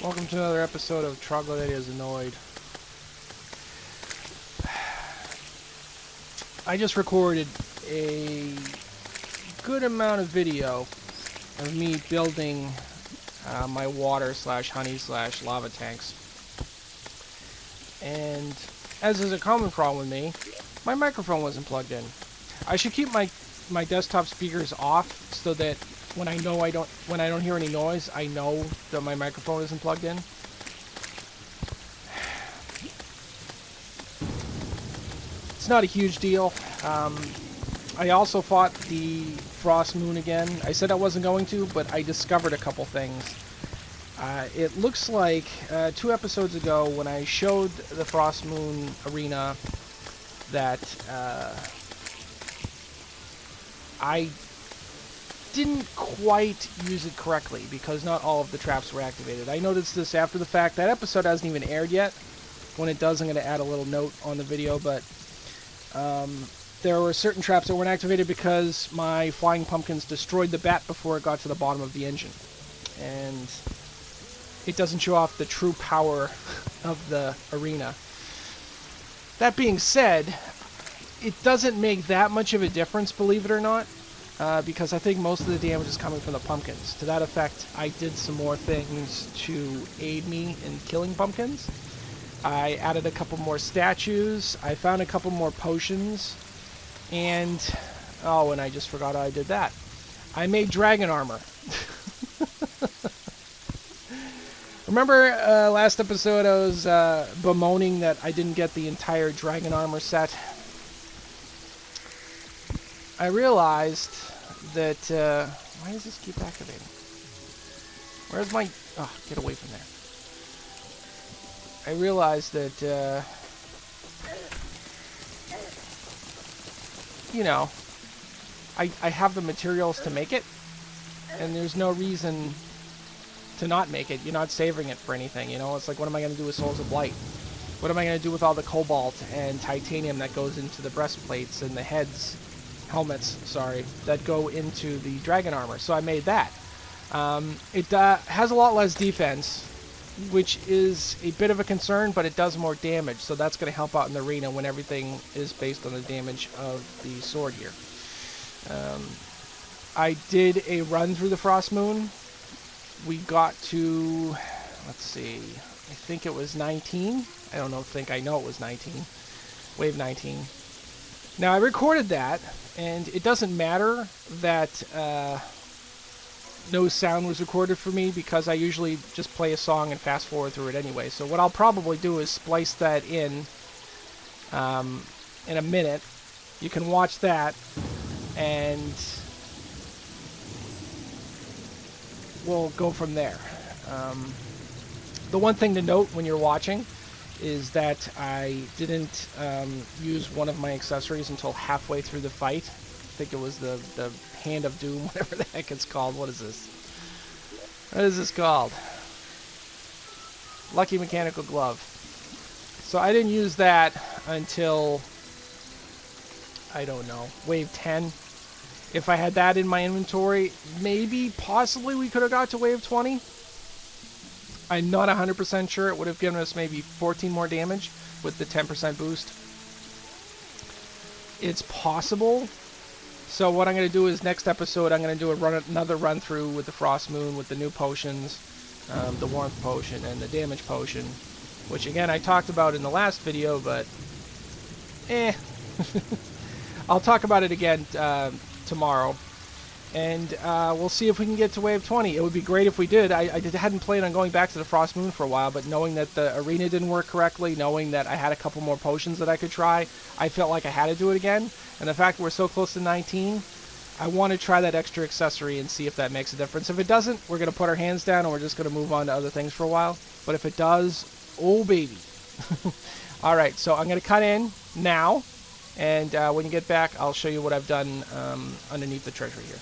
Welcome to another episode of Troglodyte is Annoyed. I just recorded a good amount of video of me building my water slash honey slash lava tanks. And as is a common problem with me, my microphone wasn't plugged in. I should keep my desktop speakers off so that when I don't hear any noise, I know that my microphone isn't plugged in. It's not a huge deal. I also fought the frost moon again. I said I wasn't going to, but I discovered a couple things. It looks like 2 episodes ago when I showed the frost moon arena that I didn't quite use it correctly because not all of the traps were activated. I noticed this after the fact. That episode hasn't even aired yet. When it does, I'm going to add a little note on the video, but there were certain traps that weren't activated because my flying pumpkins destroyed the bat before it got to the bottom of the engine. And it doesn't show off the true power of the arena. That being said, it doesn't make that much of a difference, believe it or not. Because I think most of the damage is coming from the pumpkins. To that effect, I did some more things to aid me in killing pumpkins. I added a couple more statues, I found a couple more potions, and and I just forgot I did that. I made dragon armor. Remember last episode I was bemoaning that I didn't get the entire dragon armor set? I realized that, why does this keep activating? Where's my, oh, get away from there. I realized that, you know, I have the materials to make it, and there's no reason to not make it. You're not savoring it for anything, you know? It's like, what am I going to do with Souls of Light? What am I going to do with all the cobalt and titanium that goes into the breastplates and the helmets, that go into the dragon armor? So I made that. It has a lot less defense, which is a bit of a concern, but it does more damage, so that's going to help out in the arena when everything is based on the damage of the sword here. I did a run through the Frost Moon. We got to, let's see, I think it was 19. I know it was 19. Wave 19. Now, I recorded that, and it doesn't matter that no sound was recorded for me because I usually just play a song and fast forward through it anyway. So what I'll probably do is splice that in a minute. You can watch that, and we'll go from there. The one thing to note when you're watching is that I didn't use one of my accessories until halfway through the fight. I think it was the Hand of Doom, whatever the heck it's called. What is this? What is this called? Lucky Mechanical Glove. So I didn't use that until, I don't know, wave 10. If I had that in my inventory, possibly we could have got to wave 20. I'm not 100% sure. It would have given us maybe 14 more damage with the 10% boost. It's possible. So what I'm going to do is next episode I'm going to do another run through with the Frost Moon with the new potions, the Warmth Potion and the Damage Potion, which again I talked about in the last video, but I'll talk about it again tomorrow. And we'll see if we can get to wave 20. It would be great if we did. I hadn't planned on going back to the Frost Moon for a while, but knowing that the arena didn't work correctly, knowing that I had a couple more potions that I could try, I felt like I had to do it again. And the fact that we're so close to 19, I want to try that extra accessory and see if that makes a difference. If it doesn't, we're going to put our hands down and we're just going to move on to other things for a while. But if it does, oh baby. Alright, so I'm going to cut in now, and when you get back, I'll show you what I've done underneath the treasure here.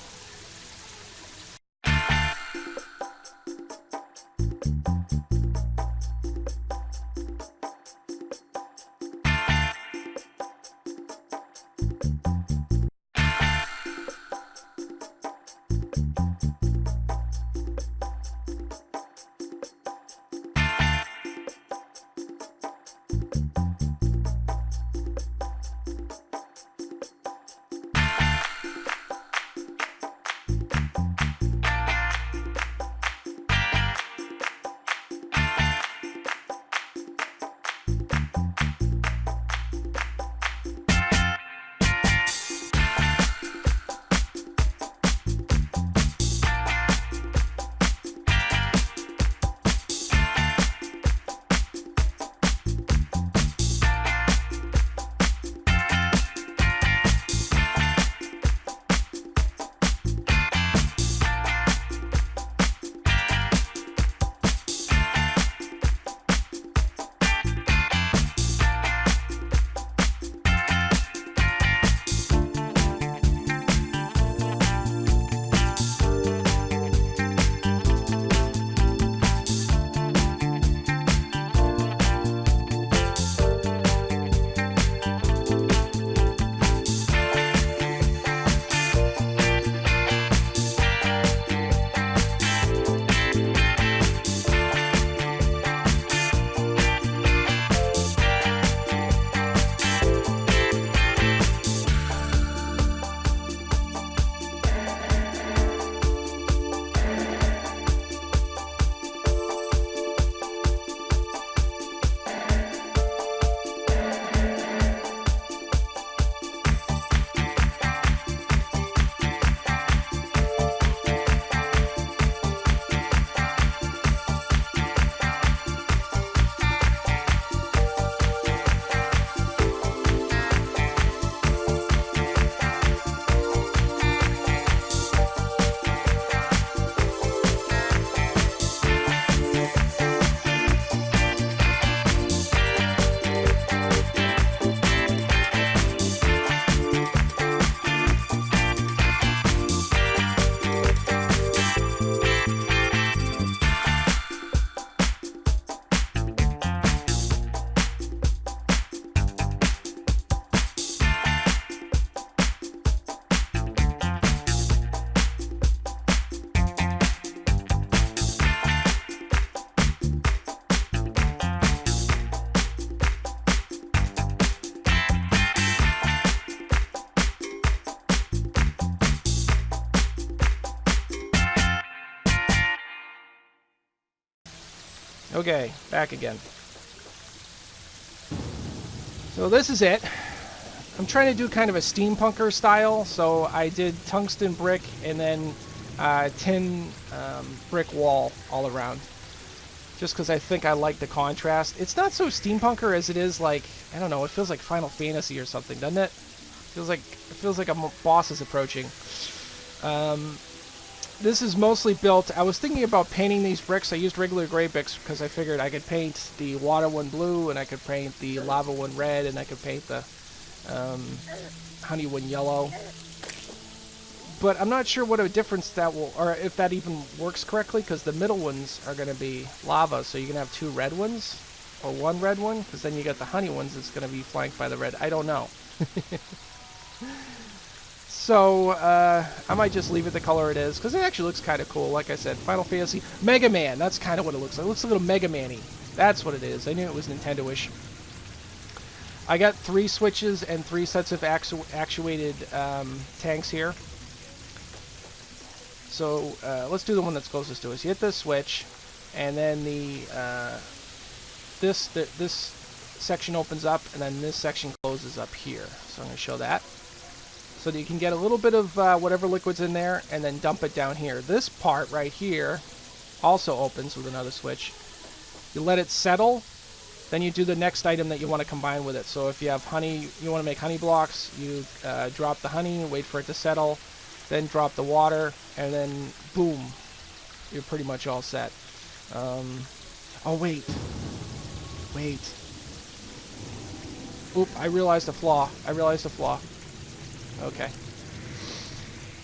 Okay, back again. So this is it. I'm trying to do kind of a steampunker style, so I did tungsten brick and then tin brick wall all around. Just because I think I like the contrast. It's not so steampunker as it is like, I don't know, it feels like Final Fantasy or something, doesn't it? It feels like a boss is approaching. This is mostly built. I was thinking about painting these bricks. I used regular gray bricks because I figured I could paint the water one blue, and I could paint the lava one red, and I could paint the honey one yellow. But I'm not sure what a difference that will, or if that even works correctly, because the middle ones are going to be lava, so you can have 2 red ones, or 1 red one, because then you got the honey ones that's going to be flanked by the red. I don't know. So, I might just leave it the color it is, because it actually looks kind of cool. Like I said, Final Fantasy. Mega Man, that's kind of what it looks like. It looks a little Mega Man-y. That's what it is. I knew it was Nintendo-ish. I got 3 switches and 3 sets of actuated tanks here. So, let's do the one that's closest to us. You hit this switch, and then this section opens up, and then this section closes up here. So I'm going to show that. So that you can get a little bit of whatever liquid's in there and then dump it down here. This part right here also opens with another switch. You let it settle, then you do the next item that you want to combine with it. So if you have honey, you want to make honey blocks, you drop the honey, wait for it to settle, then drop the water, and then boom, you're pretty much all set. Oh, wait. Oop, I realized a flaw. Okay.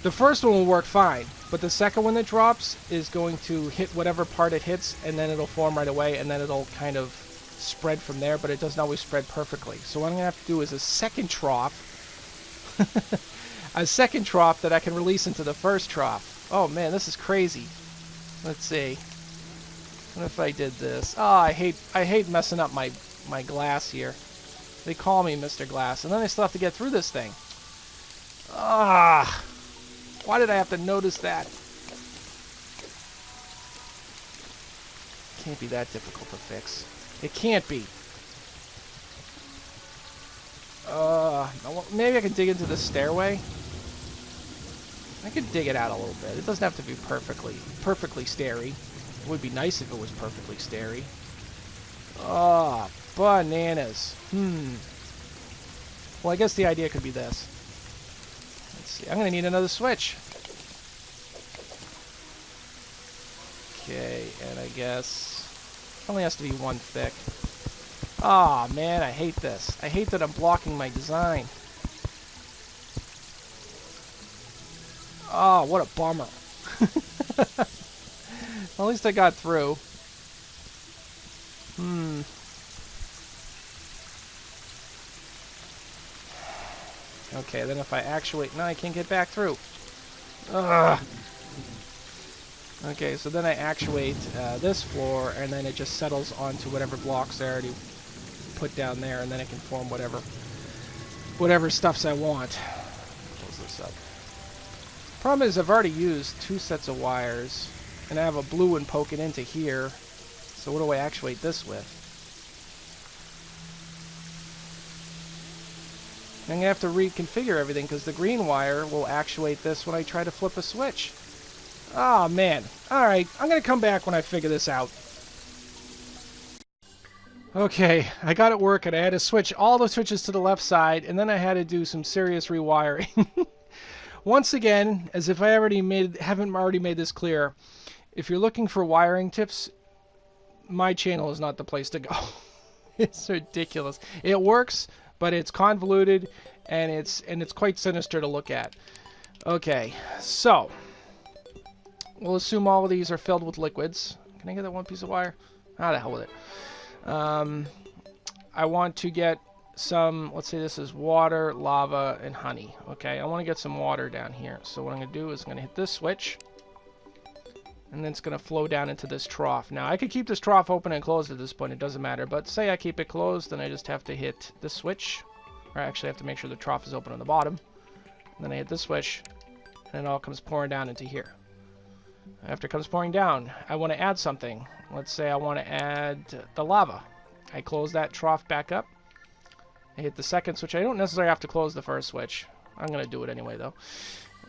The first one will work fine, but the second one that drops is going to hit whatever part it hits, and then it'll form right away, and then it'll kind of spread from there, but it doesn't always spread perfectly. So what I'm going to have to do is a second trough. A second trough that I can release into the first trough. Oh man, this is crazy. Let's see. What if I did this? Oh, I hate messing up my glass here. They call me Mr. Glass, and then I still have to get through this thing. Ah, why did I have to notice that? Can't be that difficult to fix. It can't be. Maybe I can dig into the stairway. I could dig it out a little bit. It doesn't have to be perfectly stairy. It would be nice if it was perfectly stairy. Oh, bananas. Well, I guess the idea could be this. Let's see. I'm going to need another switch. Okay, and I guess it only has to be 1 thick. Ah, man, I hate this. I hate that I'm blocking my design. Oh, what a bummer. Well, at least I got through. Okay, then if I actuate... No, I can't get back through. Ugh. Okay, so then I actuate this floor, and then it just settles onto whatever blocks I already put down there, and then it can form whatever stuffs I want. Close this up. Problem is, I've already used 2 sets of wires, and I have a blue one poking into here. So what do I actuate this with? I'm going to have to reconfigure everything, because the green wire will actuate this when I try to flip a switch. Oh, man. Alright, I'm going to come back when I figure this out. Okay, I got it working. I had to switch all the switches to the left side, and then I had to do some serious rewiring. Once again, as if I haven't already made this clear, if you're looking for wiring tips, my channel is not the place to go. It's ridiculous. It works, but it's convoluted, and it's quite sinister to look at. Okay, so we'll assume all of these are filled with liquids. Can I get that 1 piece of wire? Ah, the hell with it. I want to get some, let's say this is water, lava, and honey. Okay, I want to get some water down here. So what I'm going to do is I'm going to hit this switch, and then it's going to flow down into this trough. Now, I could keep this trough open and closed at this point. It doesn't matter. But say I keep it closed, then I just have to hit this switch. Or actually, I have to make sure the trough is open on the bottom. And then I hit this switch, and it all comes pouring down into here. After it comes pouring down, I want to add something. let's say I want to add the lava. I close that trough back up. I hit the second switch. I don't necessarily have to close the first switch. I'm going to do it anyway, though.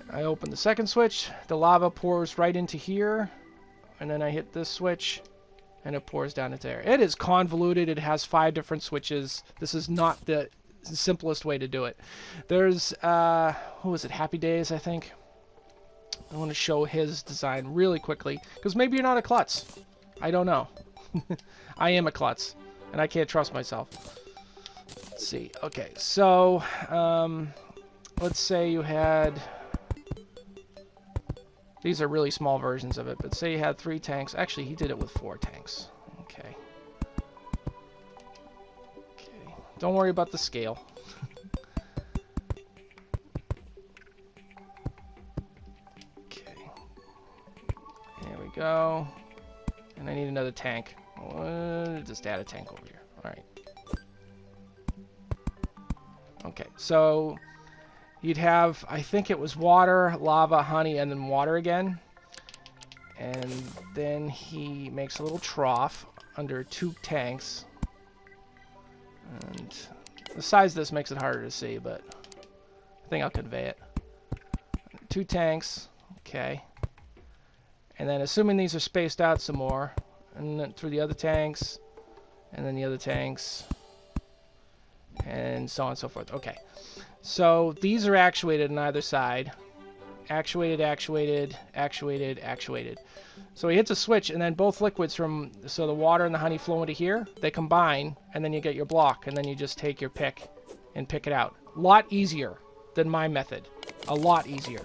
I open the second switch. The lava pours right into here. And then I hit this switch. And it pours down into there. It is convoluted. It has 5 different switches. This is not the simplest way to do it. There's, who was it? Happy Days, I think. I want to show his design really quickly. Because maybe you're not a klutz. I don't know. I am a klutz. And I can't trust myself. Let's see. Okay, so let's say you had... These are really small versions of it, but say you had 3 tanks. Actually, he did it with 4 tanks. Okay. Okay. Don't worry about the scale. Okay. There we go. And I need another tank. Just add a tank over here. Alright. Okay, so you'd have, I think it was water, lava, honey, and then water again. And then he makes a little trough under 2 tanks. And the size of this makes it harder to see, but I think I'll convey it. 2 tanks, okay. And then assuming these are spaced out some more, and then through the other tanks, and then the other tanks, and so on and so forth. Okay. So these are actuated on either side. Actuated, actuated, actuated, actuated. So he hits a switch, and then both liquids from, so the water and the honey flow into here, they combine, and then you get your block, and then you just take your pick and pick it out. A lot easier than my method. A lot easier.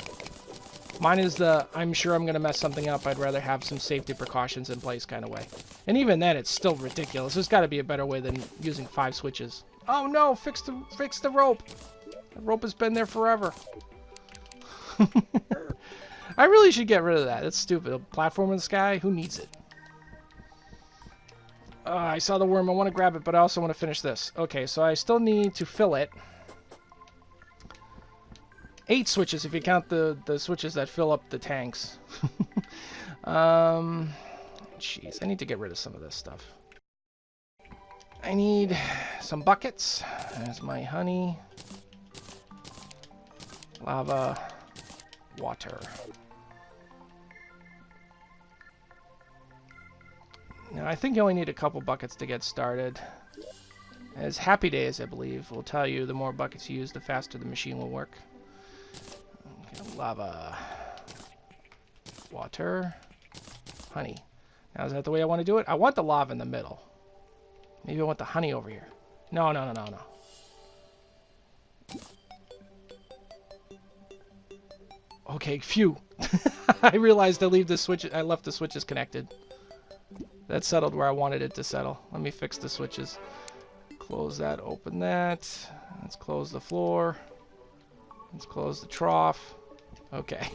Mine is the, I'm sure I'm going to mess something up, I'd rather have some safety precautions in place kind of way. And even then, it's still ridiculous. There's got to be a better way than using 5 switches. Oh no, fix the rope. The rope has been there forever. I really should get rid of that. It's stupid. A platform in the sky? Who needs it? I saw the worm. I want to grab it, but I also want to finish this. Okay, so I still need to fill it. 8 switches if you count the switches that fill up the tanks. Jeez, I need to get rid of some of this stuff. I need some buckets. There's my honey. Lava. Water. Now, I think you only need a couple buckets to get started. As Happy Days, I believe, will tell you the more buckets you use, the faster the machine will work. Okay, lava. Water. Honey. Now, is that the way I want to do it? I want the lava in the middle. Maybe I want the honey over here. No, no, no, no, no. Okay, phew. I realized I left the switches connected. That settled where I wanted it to settle. Let me fix the switches. Close that, open that. Let's close the floor. Let's close the trough. Okay.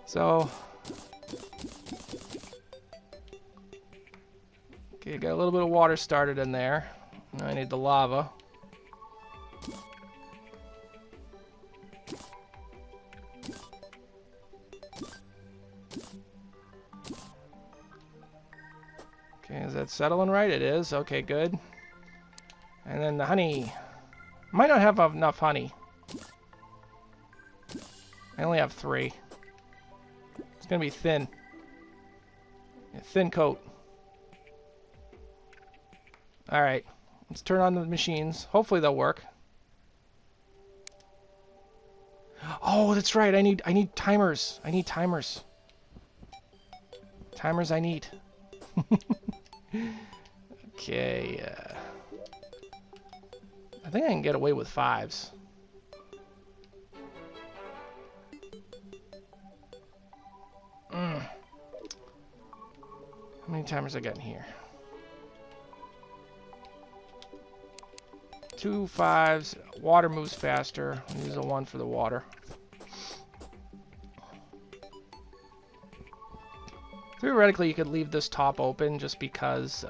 So... Okay, got a little bit of water started in there. Now I need the lava. Okay, is that settling right? It is. Okay, good. And then the honey. Might not have enough honey. I only have 3. It's gonna be thin. A thin coat. Alright, let's turn on the machines. Hopefully they'll work. Oh, that's right. I need timers. I need timers. Timers I need. Okay. I think I can get away with 5s. How many timers I got in here? 2 5s. Water moves faster. I'll use a 1 for the water. Theoretically, you could leave this top open just because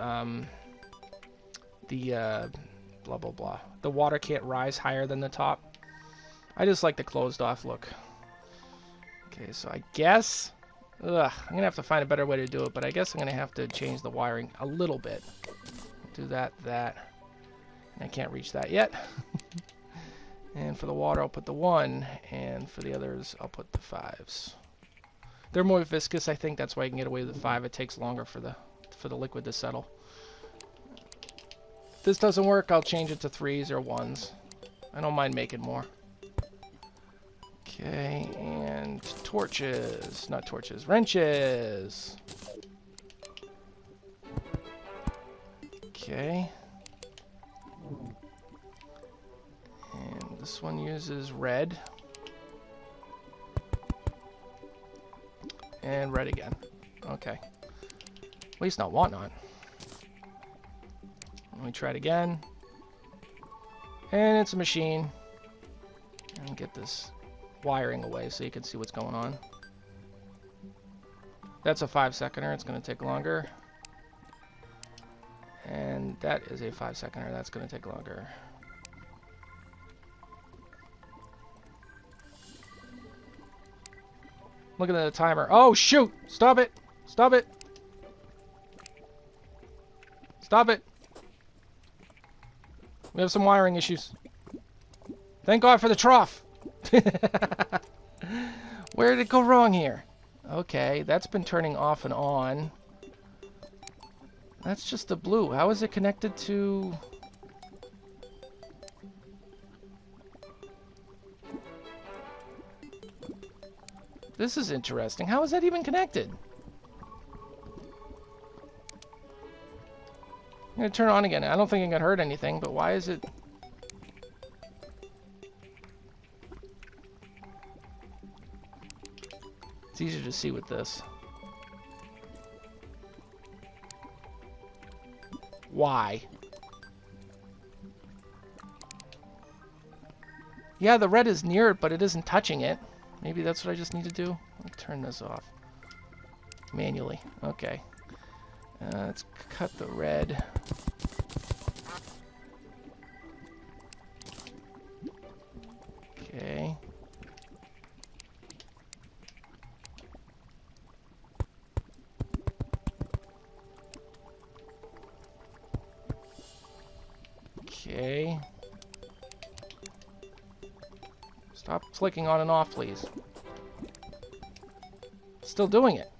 the blah blah blah. The water can't rise higher than the top. I just like the closed off look. Okay, so I guess Ugh, I'm gonna have to find a better way to do it, but I guess I'm gonna have to change the wiring a little bit. Do that. I can't reach that yet. And for the water, I'll put the 1, and for the others, I'll put the 5s. They're more viscous, I think. That's why you can get away with the 5. It takes longer for the liquid to settle. If this doesn't work, I'll change it to 3s or 1s. I don't mind making more. Okay, and torches. Not torches, wrenches. Okay. And this one uses red. And red again. Okay. At least not whatnot. Let me try it again. And it's a machine. And get this wiring away so you can see what's going on. That's a 5-seconder. It's going to take longer. And that is a 5-seconder. That's going to take longer. Looking at the timer. Oh, shoot! Stop it! Stop it! Stop it! We have some wiring issues. Thank God for the trough! Where did it go wrong here? Okay, that's been turning off and on. That's just the blue. How is it connected to... This is interesting. How is that even connected? I'm going to turn it on again. I don't think it can hurt anything, but why is it... It's easier to see with this. Why? Yeah, the red is near it, but it isn't touching it. Maybe that's what I just need to do. Let me turn this off. Manually. Okay. Let's cut the red. Okay. Okay. Stop flicking on and off, please. Still doing it.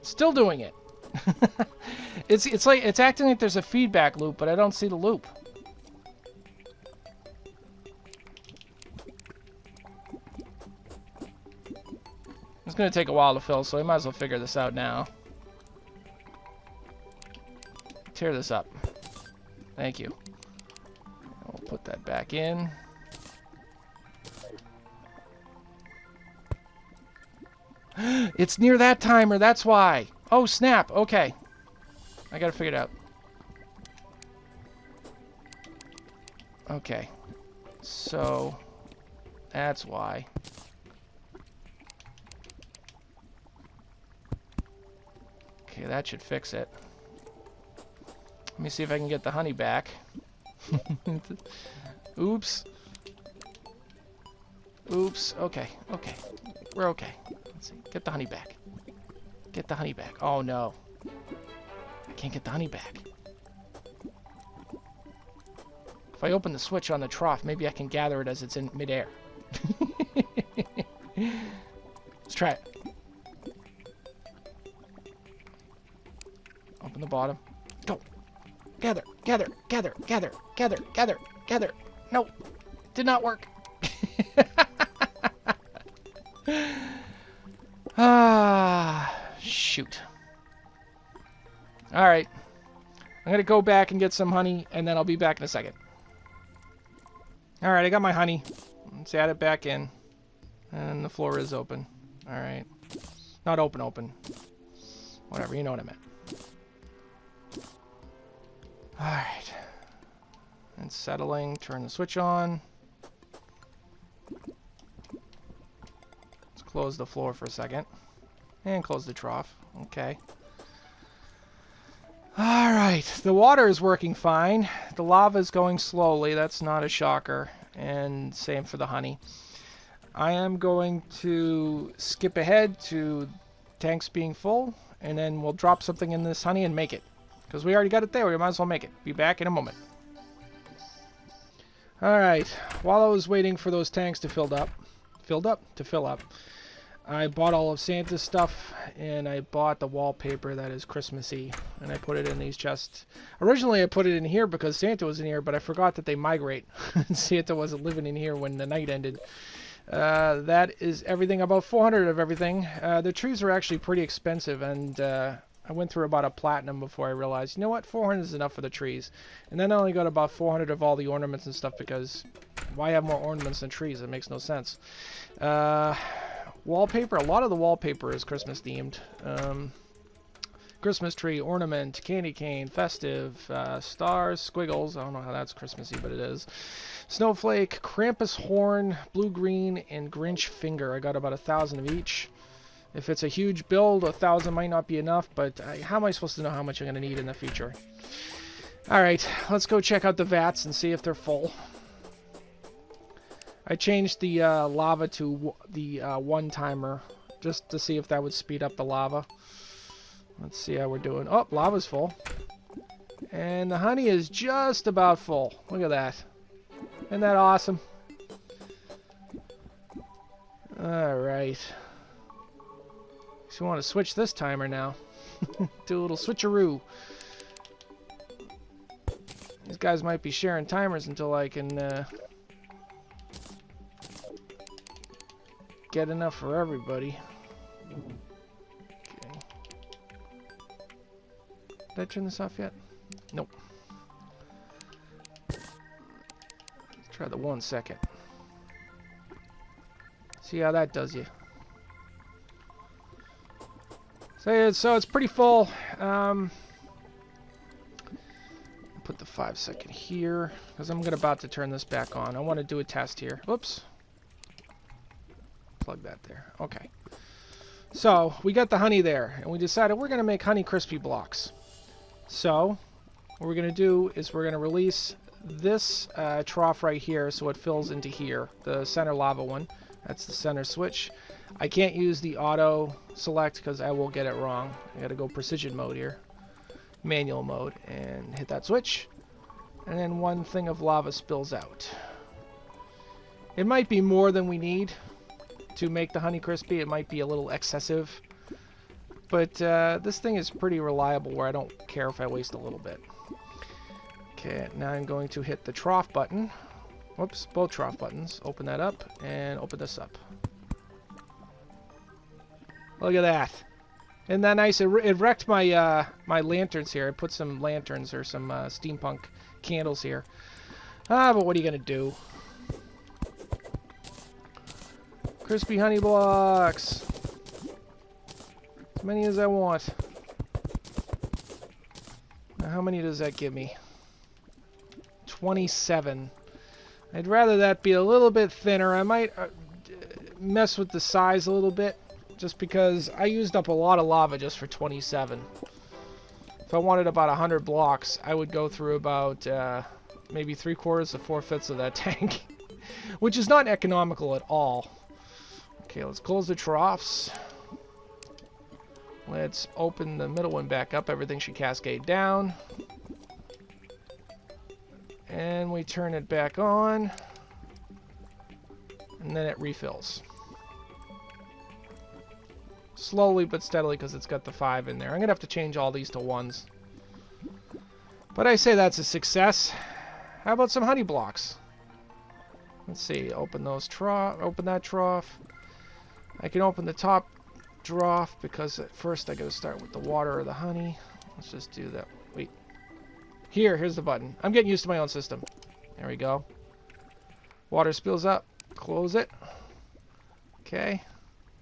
Still doing it. It's like it's acting like there's a feedback loop, but I don't see the loop. It's gonna take a while to fill, so I might as well figure this out now. Tear this up. Thank you. I'll put that back in. It's near that timer, that's why. Oh, snap. Okay. I gotta figure it out. Okay. So, that's why. Okay, that should fix it. Let me see if I can get the honey back. Oops. Oops. Okay. Okay. We're okay. Let's see. Get the honey back. Get the honey back. Oh, no. I can't get the honey back. If I open the switch on the trough, maybe I can gather it as it's in midair. Let's try it. Open the bottom. Go. Gather, gather, gather, gather, gather, gather, gather. No, did not work. Ah, shoot. All right. I'm going to go back and get some honey, and then I'll be back in a second. All right, I got my honey. Let's add it back in. And the floor is open. All right. Not open, open. Whatever, you know what I meant. Alright. And settling. Turn the switch on. Let's close the floor for a second. And close the trough. Okay. Alright. The water is working fine. The lava is going slowly. That's not a shocker. And same for the honey. I am going to skip ahead to tanks being full, and then we'll drop something in this honey and make it. Because we already got it there, we might as well make it. Be back in a moment. Alright, while I was waiting for those tanks to fill up, I bought all of Santa's stuff, and I bought the wallpaper that is Christmassy, and I put it in these chests. Originally I put it in here because Santa was in here, but I forgot that they migrate. Santa wasn't living in here when the night ended. That is everything, about 400 of everything. The trees are actually pretty expensive, and I went through about a platinum before I realized, you know what, 400 is enough for the trees. And then I only got about 400 of all the ornaments and stuff, because why have more ornaments than trees? It makes no sense. Wallpaper, a lot of the wallpaper is Christmas themed. Christmas tree, ornament, candy cane, festive, stars, squiggles. I don't know how that's Christmassy, but it is. Snowflake, Krampus horn, blue-green, and Grinch finger. I got about 1,000 of each. If it's a huge build, 1,000 might not be enough, but how am I supposed to know how much I'm going to need in the future? Alright, let's go check out the vats and see if they're full. I changed the lava to the one-timer just to see if that would speed up the lava. Let's see how we're doing. Oh, lava's full. And the honey is just about full. Look at that. Isn't that awesome? Alright. So we want to switch this timer now. Do a little switcheroo. These guys might be sharing timers until I can get enough for everybody. Okay. Did I turn this off yet? Nope. Let's try the 1 second. See how that does you. So it's pretty full. Put the 5 second here, because I'm about to turn this back on. I want to do a test here. Whoops. Plug that there. Okay. So we got the honey there, and we decided we're going to make honey crispy blocks. So what we're going to do is we're going to release this trough right here so it fills into here, the center lava one. That's the center switch. I can't use the auto select because I will get it wrong. I got to go precision mode here, manual mode, and hit that switch, and then one thing of lava spills out. It might be more than we need to make the honey crispy. It might be a little excessive, but this thing is pretty reliable where I don't care if I waste a little bit. Okay, now I'm going to hit the trough button. Whoops, both trough buttons. Open that up and open this up. Look at that. Isn't that nice? It wrecked my my lanterns here. I put some lanterns or some steampunk candles here. But what are you going to do? Crispy honey blocks. As many as I want. Now, how many does that give me? 27. I'd rather that be a little bit thinner. I might mess with the size a little bit, just because I used up a lot of lava just for 27. If I wanted about 100 blocks, I would go through about maybe 3/4 to 4/5 of that tank, which is not economical at all. Okay, let's close the troughs. Let's open the middle one back up. Everything should cascade down. And we turn it back on. And then it refills. Slowly but steadily, because it's got the 5 in there. I'm going to have to change all these to 1s. But I say that's a success. How about some honey blocks? Let's see. Open those open that trough. I can open the top trough because at first I got to start with the water or the honey. Let's just do that. Wait. Here's the button. I'm getting used to my own system. There we go. Water spills up. Close it. Okay.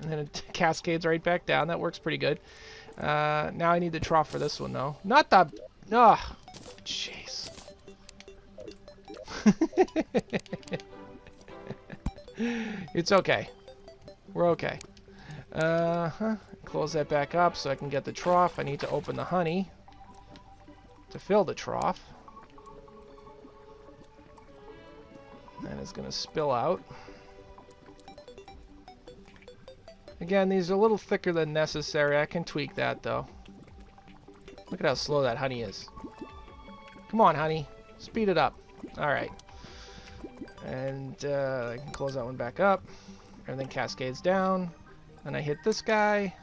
And then it cascades right back down. That works pretty good. Now I need the trough for this one, though. Not the... Ugh. Jeez. It's okay. We're okay. Close that back up so I can get the trough. I need to open the honey to fill the trough. is going to spill out. Again, these are a little thicker than necessary. I can tweak that, though. Look at how slow that honey is. Come on, honey. Speed it up. Alright. And I can close that one back up. Everything cascades down. Then I hit this guy.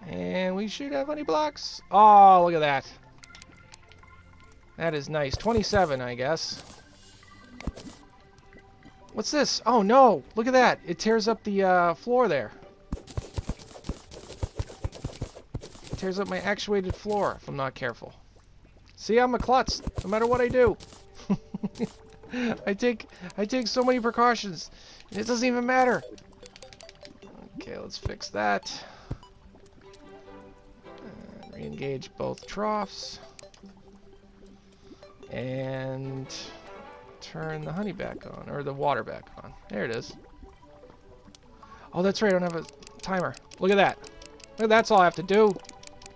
And we should have honey blocks. Oh, look at that. That is nice. 27, I guess. What's this? Oh, no. Look at that. It tears up the floor there. It tears up my actuated floor if I'm not careful. See, I'm a klutz. No matter what I do. I take so many precautions. It doesn't even matter. Okay, let's fix that. Re-engage both troughs. And turn the honey back on, or the water back on. There it is. Oh, that's right, I don't have a timer. Look at that. Look, that's all I have to do.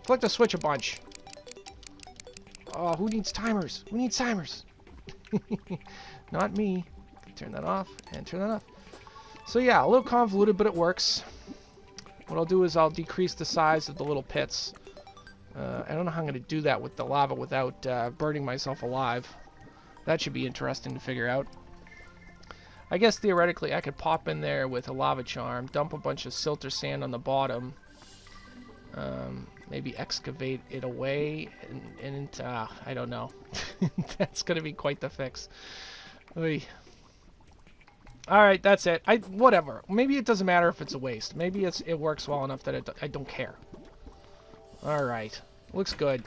Flick the switch a bunch. Oh, who needs timers? Who needs timers? Not me. Turn that off, and turn that off. So yeah, a little convoluted, but it works. What I'll do is I'll decrease the size of the little pits. I don't know how I'm going to do that with the lava without burning myself alive. That should be interesting to figure out. I guess theoretically I could pop in there with a lava charm, dump a bunch of silt or sand on the bottom, maybe excavate it away, and I don't know. That's going to be quite the fix. Alright, that's it. Whatever. Maybe it doesn't matter if it's a waste. Maybe it works well enough that I don't care. Alright. Looks good.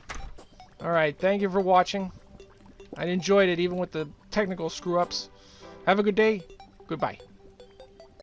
Alright, thank you for watching. I enjoyed it even with the technical screw-ups. Have a good day. Goodbye.